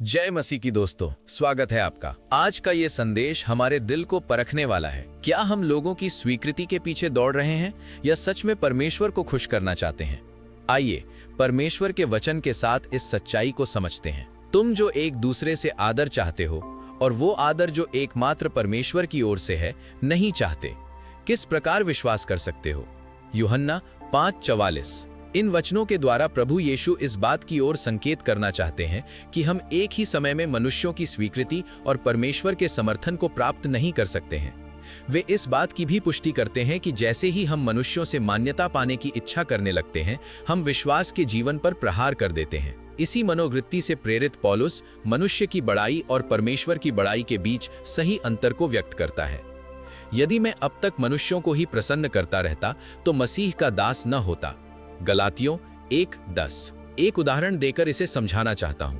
जय मसीह की दोस्तों, स्वागत है आपका। आज का ये संदेश हमारे दिल को परखने वाला है। क्या हम लोगों की स्वीकृति के पीछे दौड़ रहे हैं या सच में परमेश्वर को खुश करना चाहते हैं? आइए परमेश्वर के वचन के साथ इस सच्चाई को समझते हैं। तुम जो एक दूसरे से आदर चाहते हो और वो आदर जो एकमात्र परमेश्वर की ओर से है नहीं चाहते, किस प्रकार विश्वास कर सकते हो? यूहन्ना 5:44। इन वचनों के द्वारा प्रभु यीशु इस बात की ओर संकेत करना चाहते हैं कि हम एक ही समय में मनुष्यों की स्वीकृति और परमेश्वर के समर्थन को प्राप्त नहीं कर सकते हैं। वे इस बात की भी पुष्टि करते हैं कि जैसे ही हम मनुष्यों से मान्यता पाने की इच्छा करने लगते हैं, हम विश्वास के जीवन पर प्रहार कर देते हैं। इसी मनोवृत्ति से प्रेरित पौलुस मनुष्य की बड़ाई और परमेश्वर की बड़ाई के बीच सही अंतर को व्यक्त करता है। यदि मैं अब तक मनुष्यों को ही प्रसन्न करता रहता तो मसीह का दास न होता। गलातियों 1:10। एक उदाहरण देकर इसे समझाना चाहता हूं।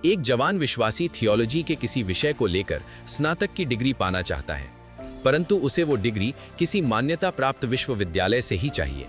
एक जवान विश्वासी थियोलॉजी के किसी विषय को लेकर स्नातक की डिग्री पाना चाहता है, परंतु उसे वो डिग्री किसी मान्यता प्राप्त विश्वविद्यालय से ही चाहिए।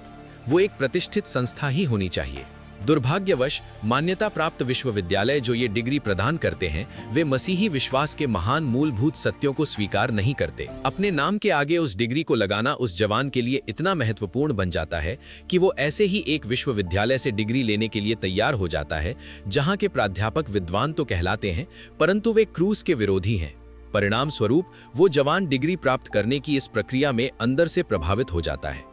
वो एक प्रतिष्ठित संस्था ही होनी चाहिए। दुर्भाग्यवश मान्यता प्राप्त विश्वविद्यालय जो ये डिग्री प्रदान करते हैं, वे मसीही विश्वास के महान मूलभूत सत्यों को स्वीकार नहीं करते। अपने नाम के आगे उस डिग्री को लगाना उस जवान के लिए इतना महत्वपूर्ण बन जाता है कि वो ऐसे ही एक विश्वविद्यालय से डिग्री लेने के लिए तैयार हो जाता है जहां के प्राध्यापक विद्वान तो कहलाते हैं, परंतु वे क्रूस के विरोधी हैं। परिणाम स्वरूप वो जवान डिग्री प्राप्त करने की इस प्रक्रिया में अंदर से प्रभावित हो जाता है।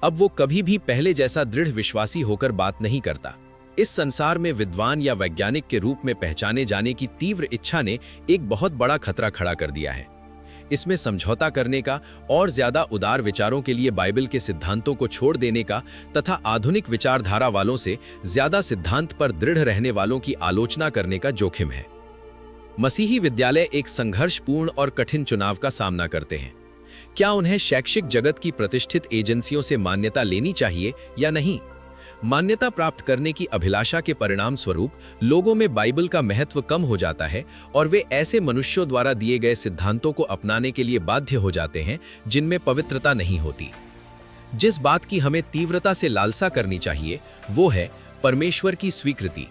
अब वो कभी भी पहले जैसा दृढ़ विश्वासी होकर बात नहीं करता। इस संसार में विद्वान या वैज्ञानिक के रूप में पहचाने जाने की तीव्र इच्छा ने एक बहुत बड़ा खतरा खड़ा कर दिया है। इसमें समझौता करने का और ज्यादा उदार विचारों के लिए बाइबल के सिद्धांतों को छोड़ देने का तथा आधुनिक विचारधारा वालों से ज्यादा सिद्धांत पर दृढ़ रहने वालों की आलोचना करने का जोखिम है। मसीही विद्यालय एक संघर्षपूर्ण और कठिन चुनाव का सामना करते हैं। क्या उन्हें शैक्षिक जगत की प्रतिष्ठित एजेंसियों से मान्यता लेनी चाहिए या नहीं? मान्यता प्राप्त करने की अभिलाषा के परिणाम स्वरूप लोगों में बाइबल का महत्व कम हो जाता है और वे ऐसे मनुष्यों द्वारा दिए गए सिद्धांतों को अपनाने के लिए बाध्य हो जाते हैं जिनमें पवित्रता नहीं होती। जिस बात की हमें तीव्रता से लालसा करनी चाहिए वो है परमेश्वर की स्वीकृति।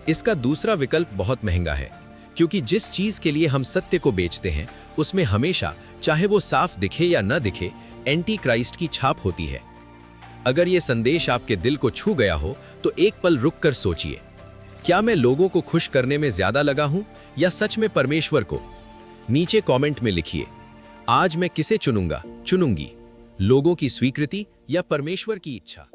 इसका दूसरा विकल्प बहुत महंगा है, क्योंकि जिस चीज के लिए हम सत्य को बेचते हैं उसमें हमेशा, चाहे वो साफ दिखे या न दिखे, एंटी क्राइस्ट की छाप होती है। अगर ये संदेश आपके दिल को छू गया हो तो एक पल रुककर सोचिए, क्या मैं लोगों को खुश करने में ज्यादा लगा हूं या सच में परमेश्वर को? नीचे कमेंट में लिखिए, आज मैं किसे चुनूंगी, लोगों की स्वीकृति या परमेश्वर की इच्छा।